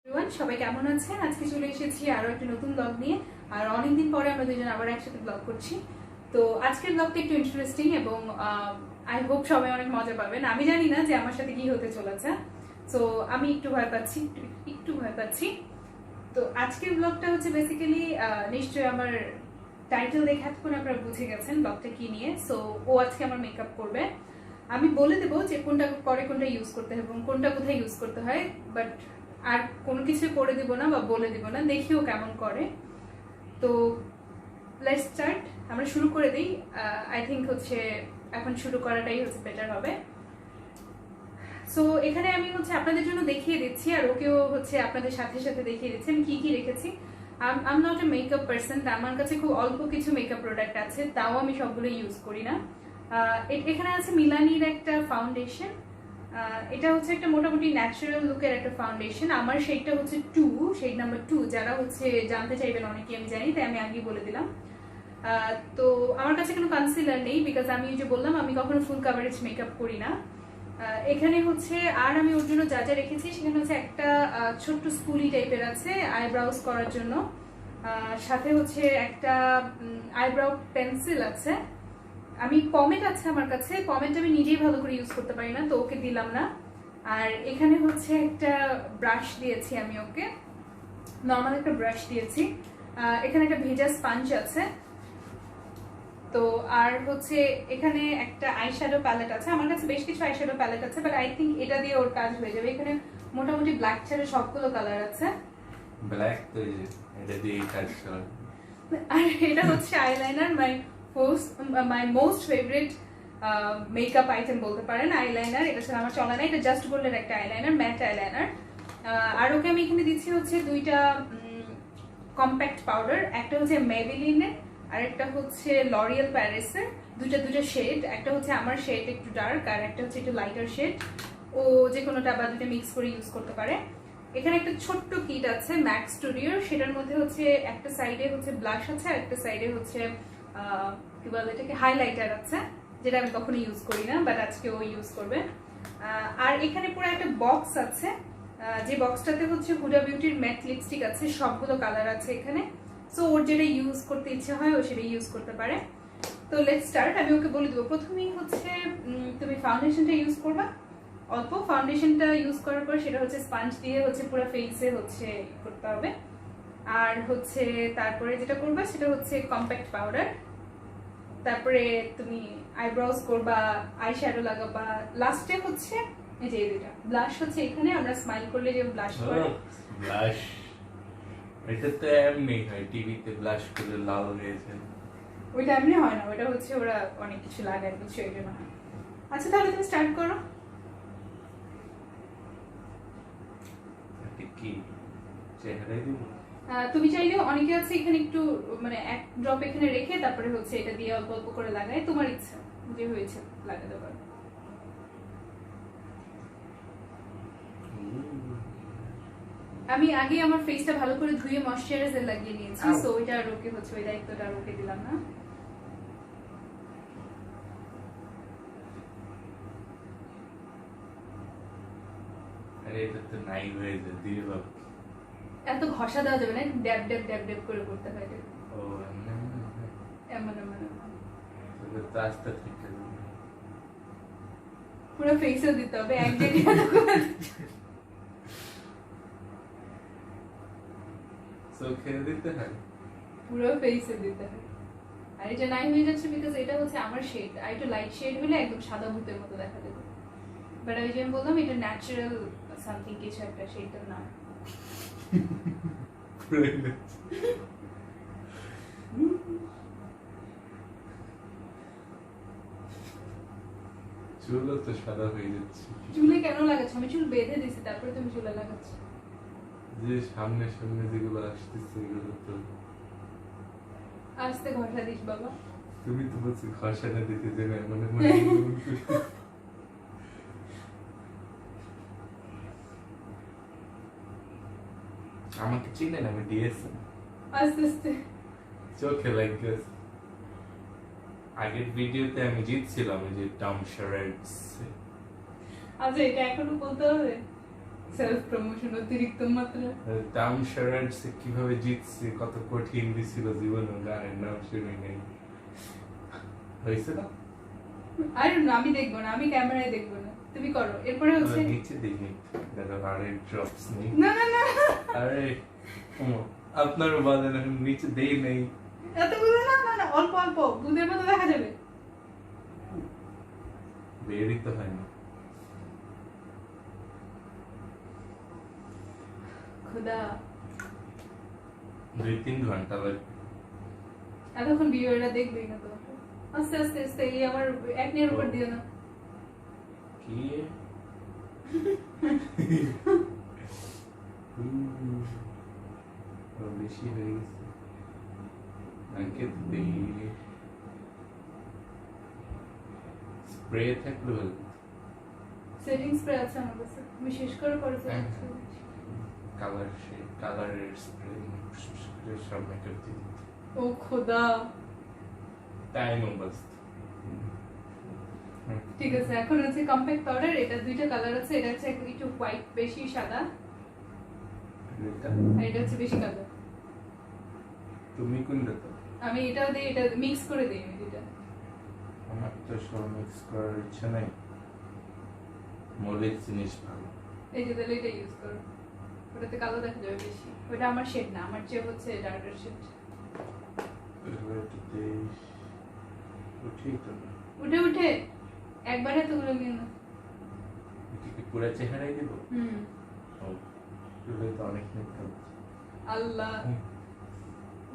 everyone, সবাই কেমন আছেন? আজকে চলে এসেছি আরো একটা নতুন ব্লগ নিয়ে। আর অনেকদিন পরে আমরা দুজন আবার একসাথে ব্লগ করছি। তো আজকের ব্লগটা একটু ইন্টারেস্টিং এবং আই হোপ সবাই অনেক মজা পাবেন। আমি জানি না যে আমার সাথে কি হতে চলেছে, সো আমি একটু ভয় পাচ্ছি, একটু ভয় পাচ্ছি। তো আজকের ব্লগটা হচ্ছে বেসিক্যালি নিশ্চয়ই আমার টাইটেল দেখে এতক্ষণ আপনারা বুঝে গেছেন ব্লগটা কি নিয়ে। সো ও আজকে আমার মেকআপ করবে। আমি বলে দেবো যে কোনটা পরে কোনটা ইউজ করতে হয় এবং কোনটা কোথায় ইউজ করতে হয়, বাট আর কোনো কিছু করে দিব না বা বলে দিব না, দেখিও কেমন করে। তো লেটস স্টার্ট, আমরা শুরু করে দিই। আই থিঙ্ক হচ্ছে এখন শুরু করাটাই হচ্ছে বেটার হবে। সো এখানে আমি হচ্ছে আপনাদের জন্য দেখিয়ে দিচ্ছি আর ওকেও হচ্ছে আপনাদের সাথে সাথে দেখিয়ে দিচ্ছি আমি কি কি রেখেছি। I am not a makeup person, আমার কাছে খুব অল্প কিছু মেকআপ প্রোডাক্ট আছে, তাও আমি সবগুলো ইউজ করি না। এখানে আছে মিলানির একটা ফাউন্ডেশন। এটা হচ্ছে একটা মোটামুটি ন্যাচারাল লুকের একটা ফাউন্ডেশন। আমার শেডটা হচ্ছে শেড নাম্বার 2। যারা হচ্ছে জানতে চাইবেন অনেকে, আমি জানি, তাই আমি আগেই বলে দিলাম। তো আমার কাছে কোনো কনসিলার নেই, বিকজ আমি যে বললাম আমি কখনো ফুল কাভারেজ মেকআপ করি না। এখানে হচ্ছে আর আমি ওর জন্য যা যা রেখেছি সেখানে হচ্ছে একটা ছোট্ট স্কুলি টাইপের আছে আইব্রাউজ করার জন্য। সাথে হচ্ছে একটা আইব্রাউ পেন্সিল আছে। আমি পমেট আছে আমার কাছে, পমেট আমি নিজেই ভালো করে ইউজ করতে পারি না, তো ওকে দিলাম না। আর এখানে হচ্ছে একটা ব্রাশ দিয়েছি আমি ওকে, নর্মাল একটা ব্রাশ দিয়েছি। এখানে একটা ভেজা স্পঞ্জ আছে। তো আর হচ্ছে এখানে একটা আইশ্যাডো প্যালেট আছে। আমার কাছে বেশ কিছু আইশ্যাডো প্যালেট আছে, বাট আই থিঙ্ক এটা দিয়ে ওর কাজ হয়ে যাবে। এখানে মোটামুটি ব্ল্যাক ছাড়া সবগুলো কালার আছে। ব্ল্যাক তো এটা দিয়ে কাজ করে। আর এটা হচ্ছে eyeliner, my most favourite makeup item বলতে পারেন। আইলাইনার এটা ছাড়া আমার চলে না। এটা জাস্ট গোল্ডের একটা আইলাইনার, ম্যাট আইলাইনার। আর ওকে আমি এখানে দিচ্ছি হচ্ছে দুইটা কম্প্যাক্ট পাউডার। একটা হচ্ছে মেবেলিনের আর একটা হচ্ছে লরিয়াল প্যারিসের। দুইটা শেড, একটা হচ্ছে আমার শেড একটু ডার্ক আর একটা হচ্ছে একটু লাইটার শেড। ও যে কোনোটা বা দুটো মিক্স করে ইউজ করতে পারে। এখানে একটা ছোট্ট কিট আছে ম্যাক্স স্টুডিওর, সেটার মধ্যে হচ্ছে একটা সাইডে হচ্ছে ব্লাশ আছে আর একটা সাইডে হচ্ছে কি বলে এটাকে, হাইলাইটার আছে, যেটা আমি কখনো ইউজ করি না, বাট আজকে ও ইউজ করবে। আর এখানে পুরো একটা বক্স আছে, যে বক্সটাতে হচ্ছে হুডা বিউটির ম্যাট লিপস্টিক আছে, সবগুলো কালার আছে এখানে। সো ওর যেটা ইউজ করতে ইচ্ছে হয় ও সেটা ইউজ করতে পারে। তো লেটস স্টার্ট। আমি ওকে বলে দেবো প্রথমেই হচ্ছে তুমি ফাউন্ডেশনটা ইউজ করবা। অল্প ফাউন্ডেশনটা ইউজ করার পর সেটা হচ্ছে স্পঞ্জ দিয়ে হচ্ছে পুরো ফেসে হচ্ছে করতে হবে। আর হচ্ছে তারপরে যেটা করবা সেটা হচ্ছে কম্প্যাক্ট পাউডার। তারপরে তুমি আইব্রোজ করবা, আই শ্যাডো লাগাবা, লাস্টে হচ্ছে এই যে এটা ব্লাশ হচ্ছে। এখানে আমরা স্মাইল করলে যে ব্লাশ করে, ব্লাশ এটা তো এমনি হয়, টিভিতে ব্লাশ করে লাল হয়ে যায়। ওইটা এমনি হয় না, ওইটা হচ্ছে ওরা অনেক কিছু লাগায় কিছু, এই জন্য হয়। আচ্ছা তাহলে তুমি স্টার্ট করো। কি চেহারায় দিব? তুমি চাইলে অনেকে আছে এখানে একটু মানে এক ড্রপ এখানে রেখে তারপরে হচ্ছে এটা দিয়ে অল্প অল্প করে লাগায়, তোমার ইচ্ছা যে হয়েছে লাগাতে পারো। আমি আগে আমার ফেসটা ভালো করে ধুয়ে ময়শ্চারাইজার লাগিয়ে নিয়েছি, সো ওইটা আর ওকে হচ্ছে ওই দায়িত্বটা আর ওকে দিলাম না। আরে এটা তো নাই হয়ে যায় দিয়ে বাপ। এত ঘষা দেওয়া যাবে না, ড্যাব ড্যাব ড্যাব ড্যাব করে করতে হয়। ও এমন এমন তাহলে তো আস্তে ঠিক আছে। পুরো ফেসে দিতে হবে, এক জায়গায় চোখে দিতে হয়, পুরো ফেসে দিতে হয়। আর এটা নাই হয়ে যাচ্ছে বিকজ এটা হচ্ছে আমার শেড, আর একটু লাইট শেড হলে একদম সাদা ভূতের মতো দেখা যেত। বাট আমি যে বললাম এটা ন্যাচারাল সামথিং কিছু একটা, সেইটা না। চুলও তো সাদা হয়ে যাচ্ছে। চুলে কেন লাগাচ্ছ? আমি চুল বেঁধে দিছি তারপরে তুমি চুলে লাগাচ্ছ। যে সামনে সামনে যেগুলো আসতেছে এগুলো তো আস্তে ঘষা দিস বাবা। তুমি তো বলছি খসানা দিতে দেবে মনে মনে। আমাকে চিনেন, আমি দিয়েছি আস্তে আস্তে চোখে লাগছে। আগের ভিডিওতে আমি জিতছিলাম, এই যে টম শারেটস। আচ্ছা এটা এখনো বলতে হবে? সেলফ প্রমোশন অতিরিক্ত মাত্রা। টাউন শারান্স কিভাবে জিতছে, কত কঠিন দিছিল জীবন, গানের নাম শুনে নেই হয়েছে না। আই ডোন্ট নো, আমি দেখবো না, আমি ক্যামেরায় দেখবো না, তুমি করো। এরপরে হচ্ছে নিচে দেখি দেখো আরে ড্রপস নেই। না না না আরে আপনারও বলেন এখন নিচে দেই নেই। এতগুলো না না না, অল্প অল্প দুধের মতো দেখা যাবে। বেরই তো হয় না। খোদা 2-3 ঘন্টা লাগবে। এতক্ষণ ভিডিওটা দেখবেই না তো। আস্তে আস্তে আস্তে এই আমার একনির উপর দিও না। কি বেশি হয়ে গেছে আঙ্কে দেই স্প্রে থাকলে ভালো। সেটিং স্প্রে আছে আমার কাছে, আমি শেষ করে পরে হ্যাঁ। কালারের স্প্রে সব মেকআপ দিয়ে ও খোদা। টাইম বাস। ঠিক আছে, এখন হচ্ছে কম্প্যাক্ট পাউডার। এটা দুইটা কালার আছে, এটা হচ্ছে একটু হোয়াইট বেশি সাদা, আর এটা হচ্ছে বেশি কালার। তুমি কোনটা তো? আমি এটাও দিই, এটা মিক্স করে দিই আমি দুইটা। আমার তো সব মিক্স করার ইচ্ছা নাই, মরিচ জিনিস ভালো। এই যে তাহলে এটা ইউজ করো, ওটাতে কালো দেখা যাবে বেশি। ওটা আমার শেড না, আমার চেয়ে হচ্ছে ডার্কার শেড। উঠে উঠে একবারে এতগুলো নিয়ে না। পুরো চেহারাই দিব। হুম তো অনেক মেকআপ। আল্লাহ,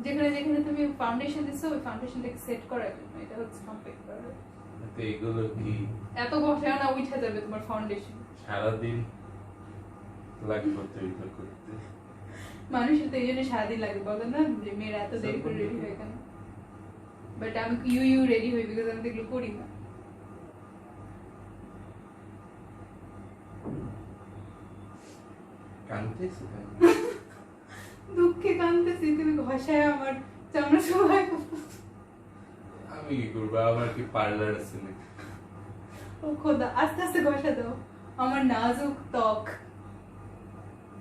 যেখানে যেখানে তুমি ফাউন্ডেশন দিছো ওই ফাউন্ডেশনটাকে সেট করার জন্য এটা হচ্ছে কম্প্যাক্ট পাউডার। তো এগুলো কি এত বসাও না, উঠে যাবে তোমার ফাউন্ডেশন। সারাদিন লাগবে তো এগুলো করতে? মানুষের তো এই জন্য সারাদিন লাগে, বলে না যে মেয়েরা এত দেরি করে রেডি হয় কেন। বাট আমি ইউ রেডি হই বিকজ আমি তো এগুলো করি না। কানতেছি দুঃখে কাঁদতেছি, তুমি ঘষায় আমার চামড়া সবাই। আমি কি করবো, আমার কি পার্লার আছে নাকি? ও খোদা, আস্তে আস্তে ঘষা দাও আমার নাজুক ত্বক।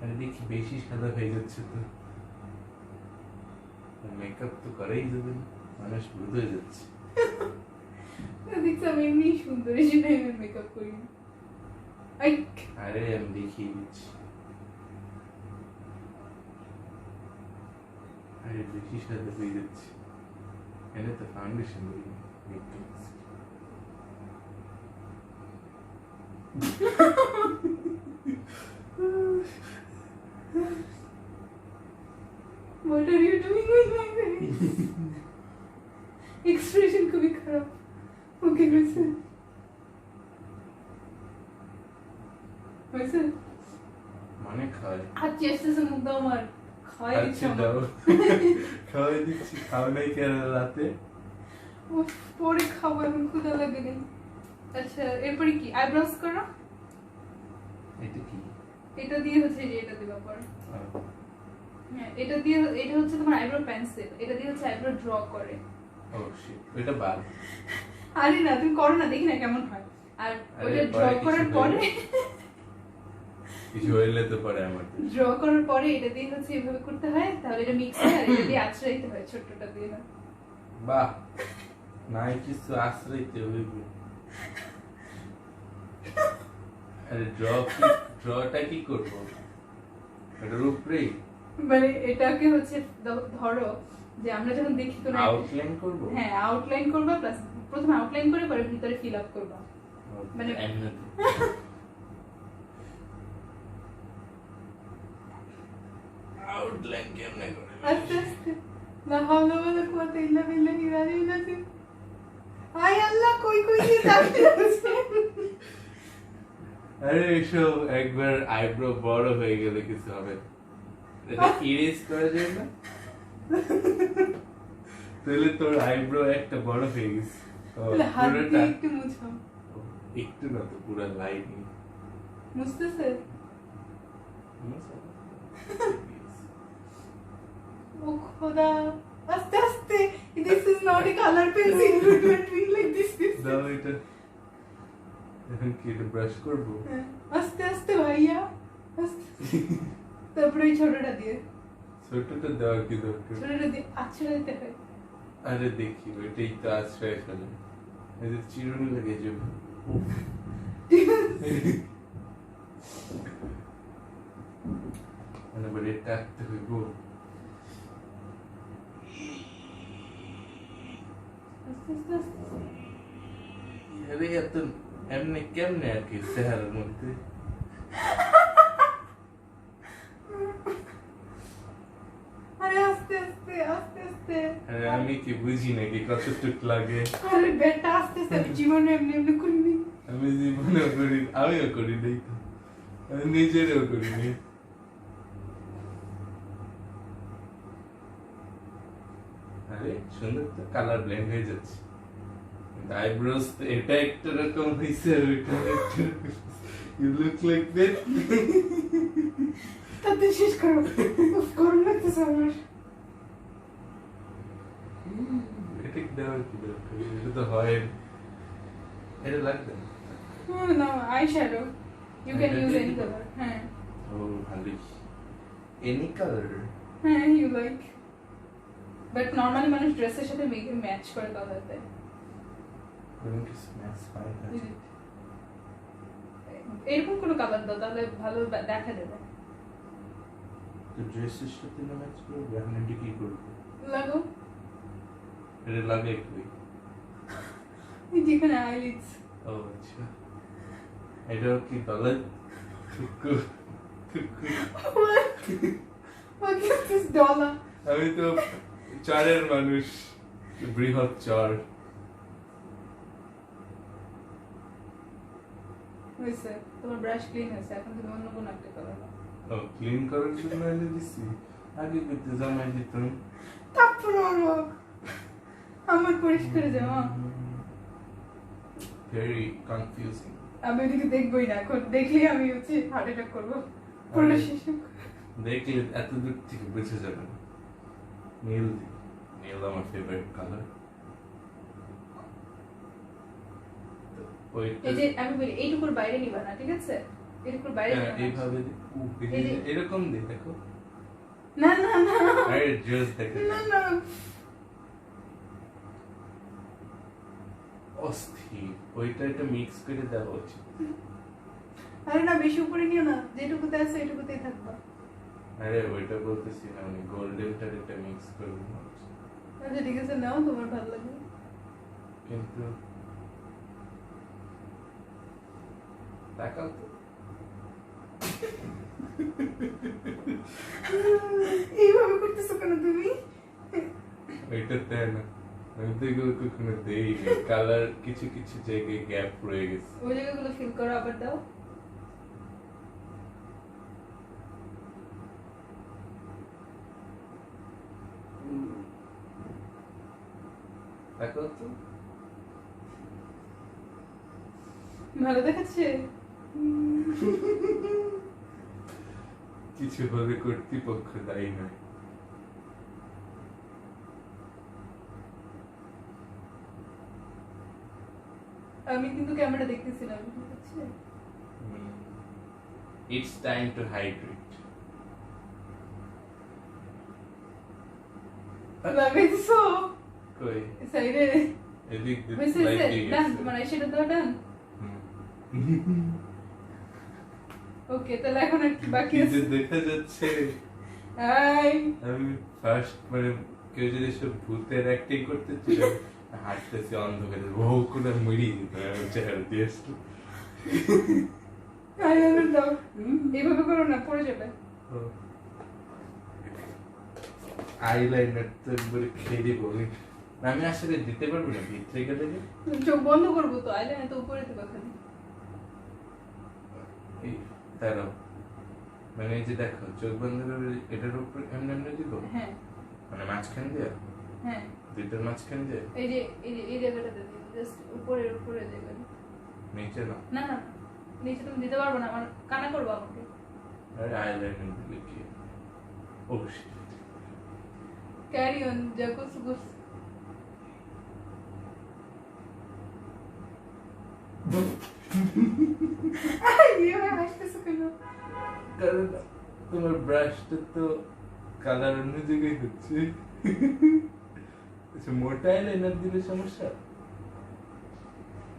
আরে দেখি বেশি সাদা হয়ে যাচ্ছে তো, মেকআপ তো করাই যাবে না, মানুষ ভূত হয়ে যাচ্ছে। দেখছি আমি এমনি সুন্দর, এই জন্য আমি মেকআপ করি না। আরে আমি দেখিয়ে দিচ্ছি। আরে বেশি সাদা হয়ে যাচ্ছে, এনে তো ফাউন্ডেশন দিই What are you doing with my face? Expression খুবই খারাপ। ওকে হয়েছে হয়েছে মানে খায় খাচ্ছি, আসতেছে মুখ দাও আমার, খাওয়াই দিচ্ছি দাও খাওয়াই দিচ্ছি, খাও নাই কেন রাতে? উফ, পরে খাবো, এখন ক্ষুধা লাগে নেই। আচ্ছা এরপরে কি আইব্রোস করো? এটা কি? এটা দিয়ে হচ্ছে যে এটা দিবা পরে। হ্যাঁ এটা দিয়ে, এটা হচ্ছে তোমার আইব্রো পেন্সিল, এটা দিয়ে হচ্ছে আইব্রো ড্র করে। ও শিট, এটা বাদ। আরে না তুমি করো না, দেখি না কেমন হয়। আর ওটা ড্র করার পরে কিছু হইলে তো পরে আমার ড্র করার পরে এটা দিয়ে হচ্ছে এভাবে করতে হয়, তাহলে এটা মিক্স হয় আর এটা দিয়ে আঁচড়াইতে হয় ছোটটা দিয়ে না। বাহ, নাই কিছু আশ্রইতে হইবে। আরে ড্রটা কি করবো এটার উপরেই? মানে এটাকে হচ্ছে ধরো যে আমরা যখন দেখি কোনো আউটলাইন করবো। হ্যাঁ আউটলাইন করবা, প্লাস প্রথমে আউটলাইন করে পরে ভিতরে ফিল আপ করবা। মানে আউটলাইন কেমনে করে? আস্তে আস্তে লা হাওলা ওয়ালা কুওয়াতা ইল্লা বিল্লাহি আলিয়্যিল আযীম। আয় আল্লাহ, কই কই দিয়ে যাচ্ছে। আরে এসব একবার আইব্রো বড় হয়ে গেলে কিছু হবে, এটা ইরেজ করা যায় না? তাহলে তোর আইব্রো একটা বড় হয়ে গেছে। হাত দিয়ে একটু মুছাও। একটু না তো, পুরো লাইন মুছতেছে। ও খোদা, আস্তে আস্তে, this is not a color pencil, you are doing like this. দাও এটা। এখন কি এটা ব্রাশ করবো? আস্তে আস্তে ভাইয়া, তারপরে ওই ছোটটা দিয়ে ছোটটা দেওয়ার কি দরকার? ছোটটা দিয়ে আছড়ে দিতে হয়। আরে দেখি ওইটাই তো আশ্রয় ফেলে, এদের চিরুনি লেগে যাবে। মানে বলে টাকতে হইব। আস্তে আস্তে আস্তে আরে এত এমনি কেমনে আর কি চেহারার মধ্যে? আরে আস্তে আস্তে আস্তে আস্তে আরে আমি কি বুঝি নাকি কতটুক লাগে? আরে বেটা আস্তে আস্তে আমি জীবনে এমনি এমনি করিনি। আমি জীবনেও করি, আমিও করি নাই তো, আমি নিজেরও করি নি। আরে সুন্দর তো কালার ব্লেন্ড হয়ে যাচ্ছে। আইব্রোস এটা একটা রকম হয়েছে আর ওইটা একটা ইউ লুক লাইক দ্যাট। তাতে শেষ করো, গরম লাগতেছে আমার। এটা কি দেওয়ার কি দরকার? এটা তো হয়, এটা লাগবে না। না eye shadow you can use any colour. হ্যাঁ ও ভালোই, এনি কালার। হ্যাঁ ইউ লাইক, বাট নর্মালি মানুষ ড্রেসের সাথে ম্যাচ করে কালার দেয়। এরকম কোনো কালার দাও তাহলে ভালো দেখা যাবে। তো ড্রেসের সাথে না ম্যাচ করবে, এখন এটা কি করবে? লাগো এটা লাগে কি? যেখানে আইলিডস। ও আচ্ছা, এটাও কি তাহলে টুকু টুকু? What is this dollar? আমি তো চারের মানুষ, বৃহৎ চার। হয়েছে তোমার ব্রাশ ক্লিন হয়েছে, এখন তুমি অন্য কোনো একটা কালার দাও। ও ক্লিন করার জন্য এনে দিছি, আগে করতে জামাই দিতাম। তারপর আমার পরিষ্কার জামা। Very confusing. আমি ওদিকে দেখবোই না, এখন দেখলেই আমি হচ্ছে হার্ট অ্যাটাক করবো। পুরো শেষ। দেখলে এত দূর থেকে বুঝে যাবে না। নীল, নীল আমার ফেভারিট কালার। এই যে আমি বলি এইটুকুর বাইরে নিবা না, ঠিক আছে? এইটুকুর বাইরে নিবা না। এইভাবে এরকম দিয়ে দেখো। না না না আরে জাস্ট দেখো। না না অস্থির, ওইটা এটা মিক্স করে দেওয়া উচিত। আরে না বেশি উপরে নিও না, যেটুকুতে আছে এইটুকুতেই থাকবা। আরে ওইটা বলতেছি না, আমি গোল্ডেনটার এটা মিক্স করবো। আচ্ছা ঠিক আছে, নাও তোমার ভালো লাগে। কিন্তু তাকাও তো, এইভাবে করতেছো কেন তুমি? ওইটা তাই না, আমি তো এগুলো কখনো দেইনি। কালার কিছু কিছু জায়গায় গ্যাপ রয়ে গেছে। ওই জায়গাগুলো ফিল করো, আবার দাও। তাকাও তো, ভালো দেখাচ্ছে। কিছু হলে কর্তৃপক্ষ দায়ী নয়। আমি কিন্তু ক্যামেরা দেখতেছিলাম, ঠিক আছে? It's time to hydrate. লাগাইছো কই সাইডে? এদিক দিয়ে হয়েছে লাইট হয়েছে, দিয়ে ডান। গেছে। তোমার সেটা তো ডান। ওকে, তাহলে এখন আর কি বাকি কি আছে? যে দেখা যাচ্ছে, হাই আমি ফার্স্ট মানে কেউ যদি সব ভূতের অ্যাক্টিং করতে ছিল, হাঁটতেছি অন্ধকারে, বহু করে মুড়ি দিত আমার চেহারা দিয়ে আসতো। হাই আবার দাও। এইভাবে করো না, পড়ে যাবে। আইলাইনার তো একবারে খেয়ে দিব আমি, আসলে দিতে পারবো না ভিতরে গেলে। চোখ বন্ধ করবো তো, আইলাইনার তো উপরে দিবা খালি। এই তারাও মানে এই যে দেখো, চোখ বন্ধ করে এটার উপর এমনি এমনি দিব, হ্যাঁ মানে মাঝখান দিয়ে, হ্যাঁ, দুইটার মাঝখান দিয়ে, এই যে এই জায়গাটাতে দিই, জাস্ট উপরের উপরে জায়গাটা। নিচে না। না না নিচে তুমি দিতে পারবো না, আমার কানা করবো আমাকে। আরে আইলাইনার দিলে কি, ও শিট। ক্যারি অন, যা কুছ কুছ। ইয়ে হাসতেছো কেন? কারণ তোমার ব্রাশটা তো কালার অন্য জায়গায় হচ্ছে। আচ্ছা, মোটা আইলাইনার দিলে সমস্যা?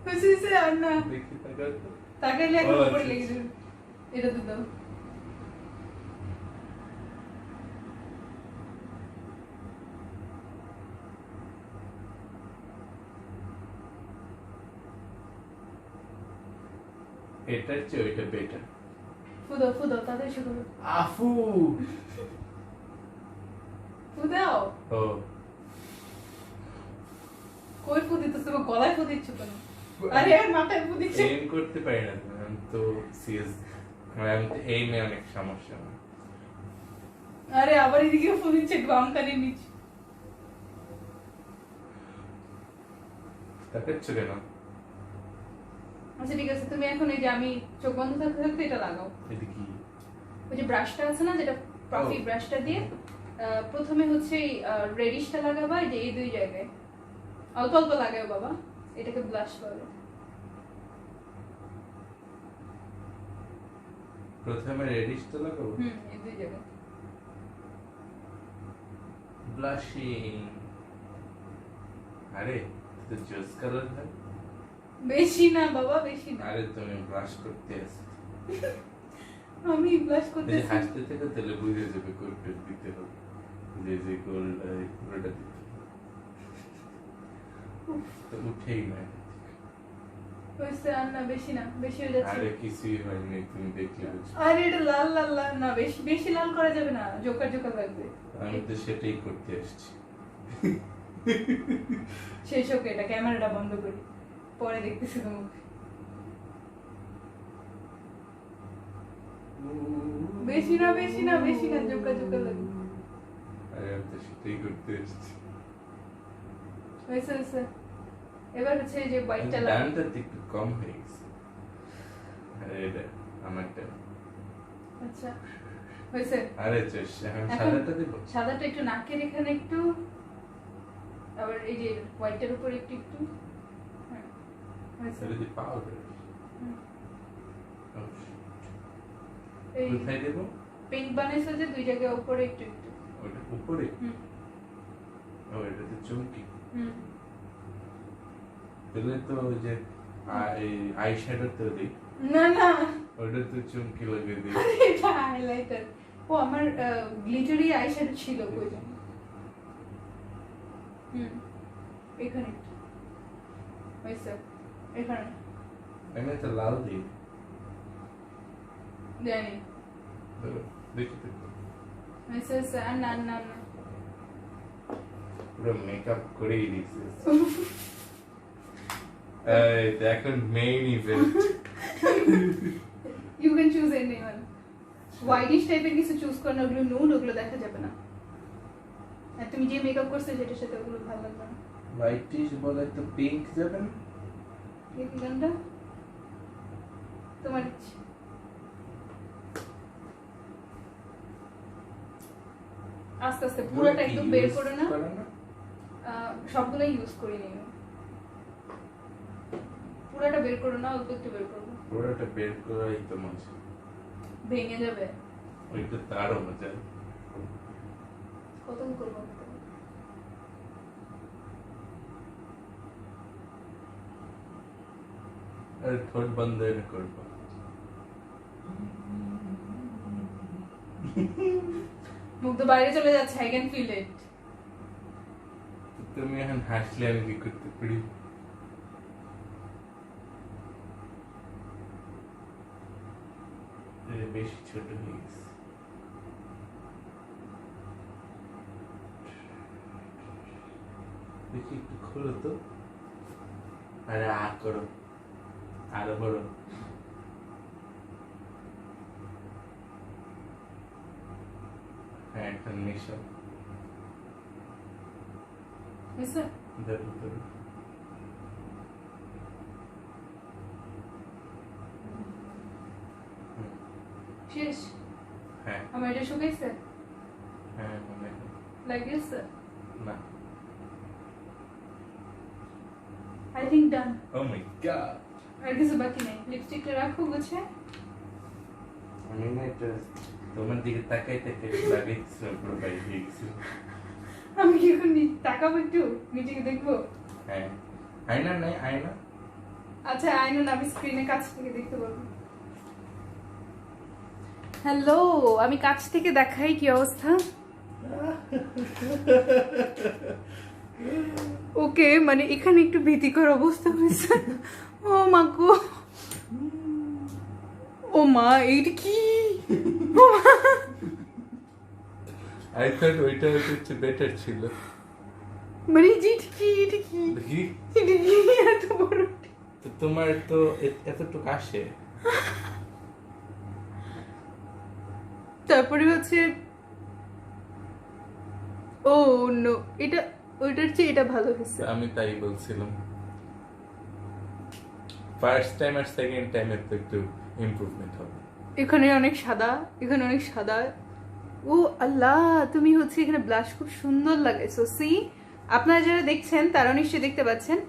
হয়েছে আর না দেখি তাকাও তো। তাকাইলে এখন ও, উপরে আচ্ছা, লেগে যাবে। এটা তো দাও। এটার চেয়ে ওইটা বেটার। ফুদো তাড়াতাড়ি শুরু করো। আফু ফুদাও ও কই ফুদিতেছ তুমি গলায় ফুদিচ্ছ কেন? আরে আর মাথায় ফুদিচ্ছে। এম করতে পারি না তো, আমি তো সিরিয়াস, আমি তো এইমে অনেক সমস্যা আমার। আরে আবার এদিকে ফুদিচ্ছে গ্রাম কানে নিচে। তাকাচ্ছ কেন? আচ্ছা ঠিক আছে, তুমি এখন এই যে আমি চোখ বন্ধ থাকতে থাকতে এটা লাগাও। এটা কি? ওই যে ব্রাশটা আছে না, যেটা পাফি ও। ব্রাশটা দিয়ে প্রথমে হচ্ছে এই রেডিশটা লাগাবা, এই যে এই দুই জায়গায় অল্প অল্প লাগাও বাবা, এটাকে ব্লাশ বলে। প্রথমে রেডিশটা লাগাবো। এই দুই জায়গায়। ব্লাশিং। আরে তো জোস কালার না। বেশি না বাবা, বেশি না। আরে তুমি ব্লাশ করতে আসো। আমি ব্লাশ এই করতে যে হাসতে থেকে তাহলে বুঝে যাবে কোনটা দিতে হবে, যে যে গোল্ড পুরোটা দিতে হবে। তো উঠেই না। হইছে আর না, বেশি না, বেশি হয়ে যাচ্ছে। আরে কিছুই হয়নি, তুমি দেখলে বুঝবে। আরে এটা লাল লাল লাল না, বেশি বেশি লাল করা যাবে না, জোকার জোকার লাগবে। আমি তো সেটাই করতে আসছি। শেষ হোক, এটা ক্যামেরাটা বন্ধ করি, পরে দেখতেছি তোমাকে। বেশি না, বেশি না, বেশি না, জোকার জোকার লাগবে। আরে আমি তো সেটাই করতে আসছি। হয়েছে হয়েছে। এবার হচ্ছে এই যে হোয়াইটটা লাগবে। ডানটা তো একটু কম হয়ে গেছে। আরে এটা আমারটা। আচ্ছা হয়েছে। আরে চশ, এখন এখন সাদাটা দেব। সাদাটা একটু নাকের এখানে একটু, আবার এই যে হোয়াইটের উপর একটু একটু। হ্যাঁ হয়েছে। এটা দি পাউডার। হুম। এই কোথায় দেব? পিঙ্ক বানাইছো যে দুই জায়গায় উপরে একটু একটু। ওটা উপরে। হুম ও এটা তো চমকি। হুম। তাহলে তো ওই যে আই শ্যাডো তো দিই। না না, ওটা তো চমকি লাগিয়ে দিই। এটা হাইলাইটার। ও আমার গ্লিটারি আইশ্যাডো ছিল কই জানি। এখানে একটু। হয়েছে। এখানে আমি তো লাল দিই। জানি। ধরো, দেখি তো। হয়েছে হয়েছে। আর না না না। পুরো মেকআপ করেই দিয়েছে। এই তো এখন main event. You can choose anyone. Whitish টাইপের কিছু চুজ করো না, ওগুলো নুড, ওগুলো দেখা যাবে না। আর তুমি যে মেকআপ করছো সেটার সাথে ওগুলো ভালো লাগবে না। হোয়াইটিশ বলে তো পিঙ্ক যাবে না? এই গানটা তোমার ইচ্ছে। আস্তে আস্তে পুরোটা একদম বের করে না, সবগুলো ইউজ করি নি। পুরোটা বের করো না, অল্প একটু বের করবো। পুরোটা বের করাই তো মজা। ভেঙে যাবে। ওইটা তারও মজা। কত করবো? আর ঠোঁট বন্ধ এটা করবো। মুখ তো বাইরে চলে যাচ্ছে, আই ক্যান ফিল ইট। তুমি এখন হাসলে আমি কি করতে পারি? বেশি ছোট হয়ে গেছে। দেখি একটু খোলো তো। আরে করো, আরো বড়। হ্যাঁ এখন মিশো। হয়েছে? দেখো তো। শেষ? হ্যাঁ আমার এটা শুকাইছে? হ্যাঁ মনে হয়। লাগিয়েছে? না। I think done. Oh my god. আর কিছু বাকি নেই। লিপস্টিকটা রাখো গুছে। আমি না এটা তোমার দিকে তাকাই তাকাই লাগাইছিলাম পুরো বাইরে হয়ে গেছিল। আমি কি এখন তাকাবো একটু নিজেকে দেখবো? হ্যাঁ, আয়না নাই, আয়না। আচ্ছা আইনুন, আমি স্ক্রিনে কাছ থেকে দেখতে পারবো। হ্যালো, আমি কাছ থেকে দেখাই কি অবস্থা। ওকে, মানে এখানে একটু ভীতিকর অবস্থা হয়েছে। ও মা গো, ও মা, এইটা কি? আই থট ওইটা হচ্ছে বেটার ছিল। মানে এটা কি, এটা কি, দেখি এটা কি এত বড়? তো তোমার তো এতটুকু আসে। তারপরে হচ্ছে ও নো, এটা ওইটার চেয়ে এটা ভালো হয়েছে। আমি তাই বলছিলাম, ফার্স্ট টাইম আর সেকেন্ড টাইমে তো একটু ইমপ্রুভমেন্ট হবে। এখানে অনেক সাদা, এখানে অনেক সাদা। ও আল্লাহ, তুমি হচ্ছে এখানে ব্লাশ খুব সুন্দর লাগাইছো। সি, আপনারা যারা দেখছেন তারা নিশ্চয়ই দেখতে পাচ্ছেন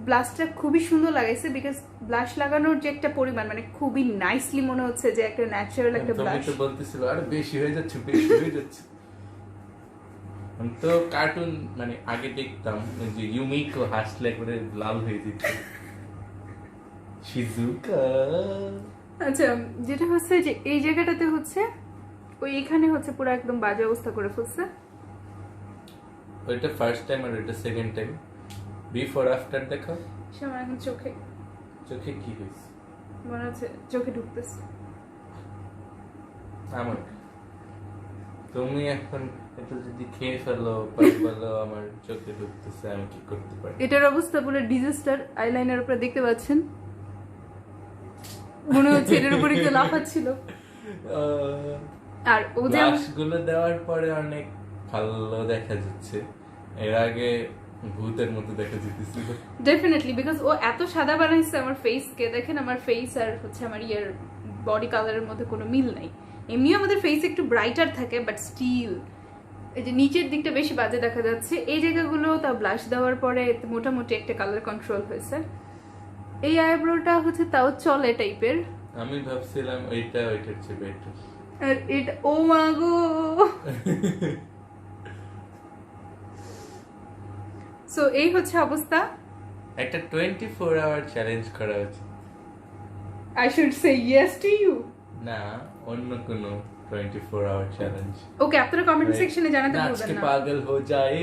ব্লাশটা খুবই সুন্দর লাগাইছে, বিকজ ব্লাশ লাগানোর যে একটা পরিমাণ, মানে খুবই নাইসলি মনে হচ্ছে যে একটা ন্যাচারাল একটা তুমি ব্লাশ। তো বলতেছিল আরে বেশি হয়ে যাচ্ছে, বেশি হয়ে যাচ্ছে। আমি তো কার্টুন মানে আগে দেখতাম যে ইউমিকো হাসলে একবারে লাল হয়ে যেত। শিজুকা। আচ্ছা, যেটা হচ্ছে যে এই জায়গাটাতে হচ্ছে ওই এখানে হচ্ছে পুরো একদম বাজে অবস্থা করে ফেলছে। ওইটা ফার্স্ট টাইম আর ওইটা সেকেন্ড টাইম। বিফোর আফটার দেখো। সে আমার এখন চোখে চোখে কি হয়েছে? মনে হচ্ছে চোখে ঢুকতেছে। আমার তুমি এখন একটু যদি খেয়ে ফেলো বলো আমার চোখে ঢুকতেছে, আমি কি করতে পারি? এটার অবস্থা পুরো ডিজাস্টার। আইলাইনার উপরে দেখতে পাচ্ছেন, মনে হচ্ছে এটার উপরে কেউ লাফাচ্ছিল। আর ও যে গুলো দেওয়ার পরে অনেক ভালো দেখা যাচ্ছে, এর আগে ভূতের মতো দেখা যেতেছিল। ডেফিনেটলি, বিকজ ও এত সাদা বানাইছে আমার ফেসকে। দেখেন আমার ফেস আর হচ্ছে আমার ইয়ার বডি কালারের মধ্যে কোনো মিল নাই। এমনিও আমাদের ফেস একটু ব্রাইটার থাকে, বাট স্টিল এই যে নিচের দিকটা বেশি বাজে দেখা যাচ্ছে। এই জায়গাগুলো তা ব্লাশ দেওয়ার পরে মোটামুটি একটা কালার কন্ট্রোল হয়েছে। এই আইব্রোটা হচ্ছে তাও চলে টাইপের। আমি ভাবছিলাম ওইটার চেয়ে বেটার। আর এটা ও মা গো, সো এই হচ্ছে অবস্থা। একটা 24 আওয়ার চ্যালেঞ্জ করা উচিত। I should say yes to you. না, অন্য কোনো 24 আওয়ার চ্যালেঞ্জ। ওকে, আপনারা কমেন্ট সেকশনে জানাতে ভুলবেন আজকে না। পাগল হো যায়।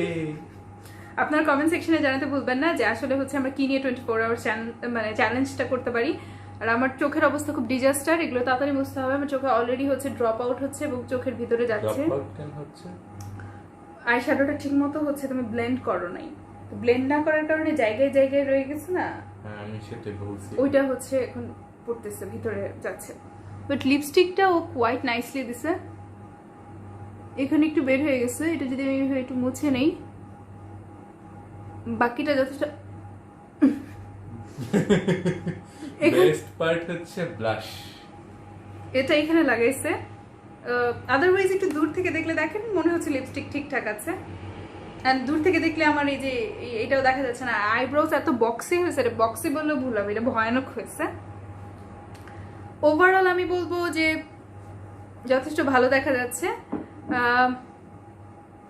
আপনারা কমেন্ট সেকশনে জানাতে ভুলবেন না যে আসলে হচ্ছে আমরা কি নিয়ে 24 আওয়ার মানে চ্যালেঞ্জটা করতে পারি। আর আমার চোখের অবস্থা খুব ডিজাস্টার, এগুলো তাড়াতাড়ি বুঝতে হবে। আমার চোখে অলরেডি হচ্ছে ড্রপ আউট হচ্ছে এবং চোখের ভিতরে যাচ্ছে। ড্রপ আউট কেন হচ্ছে? আই শ্যাডোটা ঠিক মতো হচ্ছে, তুমি ব্লেন্ড করো নাই। ব্লেন্ড না করার কারণে জায়গায় জায়গায় রয়ে গেছে না, হ্যাঁ আমি সেটাই বলছি। ওইটা হচ্ছে এখন পড়তেছে, ভিতরে যাচ্ছে। বাট লিপস্টিকটা ও কোয়াইট নাইসলি দিছে। এখানে একটু বের হয়ে গেছে, এটা যদি আমি একটু মুছে নেই, বাকিটা যথেষ্ট। বেস্ট পার্ট হচ্ছে ব্লাশ। এটা এখানে লাগাইছে। আদারওয়াইজ একটু দূর থেকে দেখলে দেখেন মনে হচ্ছে লিপস্টিক ঠিকঠাক আছে। এন্ড দূর থেকে দেখলে আমার এই যে এটাও দেখা যাচ্ছে না। আইব্রোজ এত বক্সি হয়েছে, এটা বক্সি বললেও ভুল হবে, এটা ভয়ানক হয়েছে। ওভারঅল আমি বলবো যে যথেষ্ট ভালো দেখা যাচ্ছে।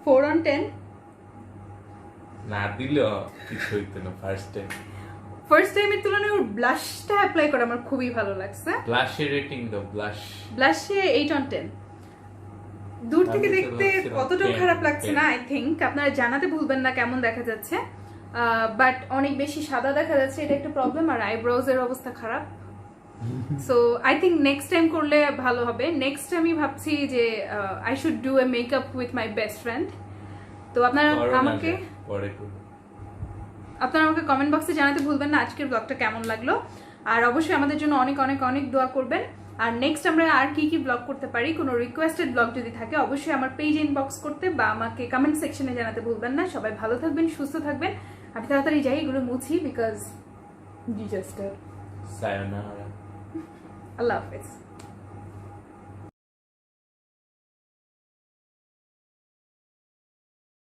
4 on 10। না দিলেও কিছু হইতো না ফার্স্ট টাইম। ফার্স্ট টাইমের তুলনায় ওর ব্লাশটা অ্যাপ্লাই করা আমার খুবই ভালো লাগছে। ব্লাশের রেটিং দাও, ব্লাশ। ব্লাশে 8 on 10। দূর থেকে আমি তো দেখতে ভাবছিলাম অতটাও 10, খারাপ লাগছে 10 না। আই থিঙ্ক আপনারা জানাতে ভুলবেন না কেমন দেখা যাচ্ছে। বাট অনেক বেশি সাদা দেখা যাচ্ছে, এটা একটা প্রবলেম। আর আইব্রোজ এর অবস্থা খারাপ। So I think next time করলে ভালো হবে। নেক্সট আমি ভাবছি যে I should do a makeup with my best friend. তো আপনারা আমাকে কমেন্ট বক্সে জানাতে ভুলবেন না আজকের ব্লগটা কেমন লাগলো। আর অবশ্যই আমাদের জন্য অনেক অনেক অনেক দোয়া করবেন। আর নেক্সট আমরা আর কি কি ব্লগ করতে পারি, কোনো রিকোয়েস্টেড ব্লগ যদি থাকে অবশ্যই আমার পেজ ইনবক্স করতে বা আমাকে কমেন্ট সেকশনে জানাতে ভুলবেন না। সবাই ভালো থাকবেন, সুস্থ থাকবেন। আমি তাড়াতাড়ি যাই, এগুলো মুছি, বিকজ ডিজাস্টার। সায়োনারা। আল্লাহ হাফেজ।